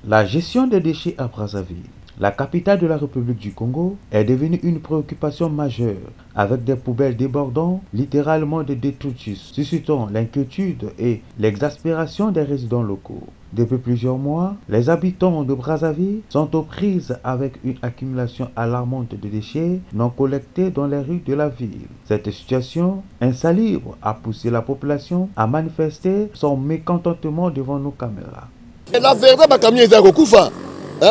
La gestion des déchets à Brazzaville, la capitale de la République du Congo, est devenue une préoccupation majeure, avec des poubelles débordant littéralement de détritus, suscitant l'inquiétude et l'exaspération des résidents locaux. Depuis plusieurs mois, les habitants de Brazzaville sont aux prises avec une accumulation alarmante de déchets non collectés dans les rues de la ville. Cette situation insalubre a poussé la population à manifester son mécontentement devant nos caméras. La verdad bakamia ezako kufa.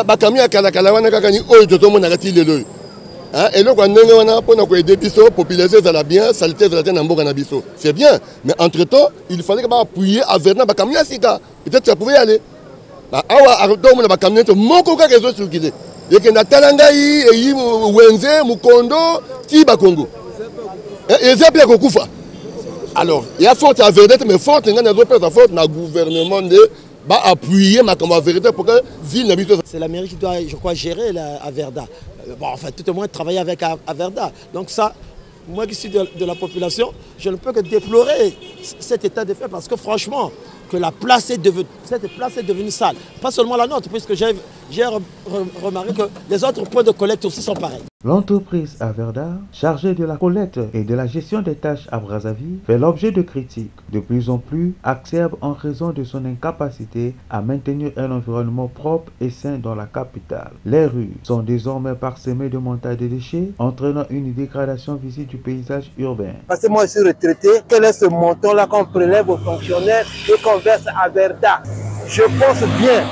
Bakamia kala wana kaka ni oyo totomona kati lelo. Eloko ndenge wana pona ko aider biso population ezala bien, saleté ezala na mboka na biso. C'est bien, mais entre-temps, il fallait que ba appuyer à Verna bakamia sika. Peut-être ça pouvait aller. Awa arto mona bakamia to moko kaka ezo sukile. Yeke na talanga yi wenze mukondo ti bakongo. Ezapia ko kufa. Alors, il y a forte à Verna mais forte ngana zo pesa forte na gouvernement de appuyer ma vérité pour que ville n'habite. C'est la mairie qui doit, je crois, gérer Averda. Bon, enfin, tout au moins travailler avec Averda. Donc ça, moi qui suis de la population, je ne peux que déplorer cet état de fait parce que franchement, que cette place est devenue sale. Pas seulement la nôtre, puisque j'ai remarqué que les autres points de collecte aussi sont pareils. L'entreprise Averda, chargée de la collecte et de la gestion des tâches à Brazzaville, fait l'objet de critiques de plus en plus acerbes en raison de son incapacité à maintenir un environnement propre et sain dans la capitale. Les rues sont désormais parsemées de montagnes de déchets, entraînant une dégradation visible du paysage urbain. Parce que moi je suis retraité, quel est ce montant-là qu'on prélève aux fonctionnaires et qu'on verse à Averda? Je pense bien.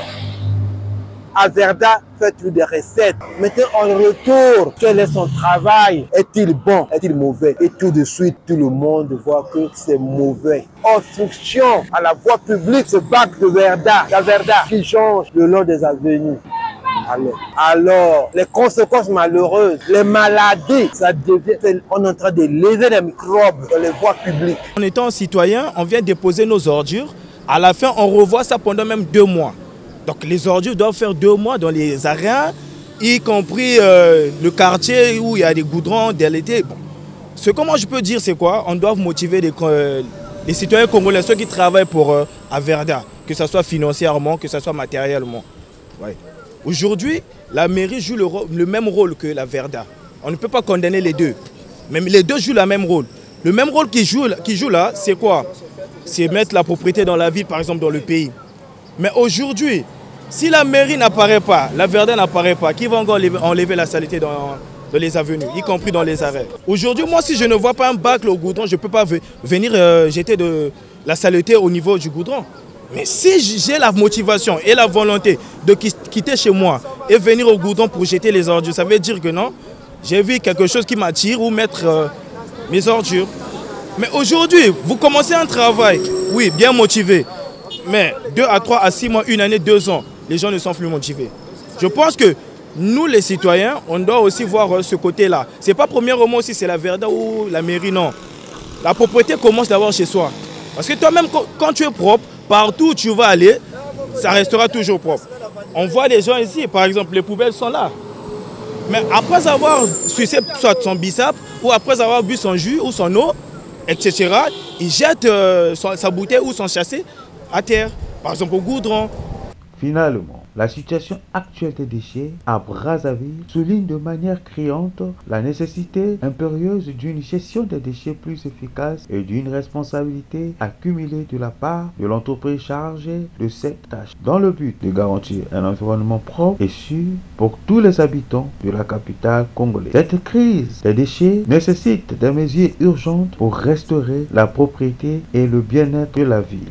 Averda fait plus de recettes. Maintenant, en retour, quel est son travail? Est-il bon? Est-il mauvais? Et tout de suite, tout le monde voit que c'est mauvais. Obstruction à la voie publique, ce bac de Verda qui change le long des avenues. Alors, les conséquences malheureuses, les maladies, ça devient, on est en train de léser les microbes dans les voies publiques. En étant citoyen, on vient déposer nos ordures. À la fin, on revoit ça pendant même 2 mois. Donc les ordures doivent faire 2 mois dans les arènes, y compris le quartier où il y a des goudrons dès l'été. Bon. Ce que moi je peux dire, c'est quoi? On doit motiver les citoyens congolais, ceux qui travaillent pour Averda, que ce soit financièrement, que ce soit matériellement. Ouais. Aujourd'hui, la mairie joue le même rôle que la Verda. On ne peut pas condamner les deux. Même les deux jouent le même rôle. Le même rôle qu'ils jouent là, c'est quoi? C'est mettre la propriété dans la ville, par exemple dans le pays. Mais aujourd'hui, si la mairie n'apparaît pas, la Verda n'apparaît pas, qui va encore enlever la saleté dans les avenues, y compris dans les arrêts? Aujourd'hui, moi, si je ne vois pas un bac au goudron, je ne peux pas venir jeter de la saleté au niveau du goudron. Mais si j'ai la motivation et la volonté de quitter chez moi et venir au goudron pour jeter les ordures, ça veut dire que non, j'ai vu quelque chose qui m'attire ou mettre mes ordures. Mais aujourd'hui, vous commencez un travail, oui, bien motivé, mais 2 à 3 à 6 mois, 1 année, 2 ans, les gens ne sont plus motivés. Je pense que nous, les citoyens, on doit aussi voir ce côté-là. Ce n'est pas premièrement aussi c'est la Verda ou la mairie, non. La propriété commence d'abord chez soi. Parce que toi-même, quand tu es propre, partout où tu vas aller, ça restera toujours propre. On voit les gens ici, par exemple, les poubelles sont là. Mais après avoir sucé soit son bissap, ou après avoir bu son jus ou son eau, etc., il jette sa bouteille ou son chassé à terre, par exemple au goudron. Finalement, la situation actuelle des déchets à Brazzaville souligne de manière criante la nécessité impérieuse d'une gestion des déchets plus efficace et d'une responsabilité accumulée de la part de l'entreprise chargée de cette tâche, dans le but de garantir un environnement propre et sûr pour tous les habitants de la capitale congolaise. Cette crise des déchets nécessite des mesures urgentes pour restaurer la propriété et le bien-être de la ville.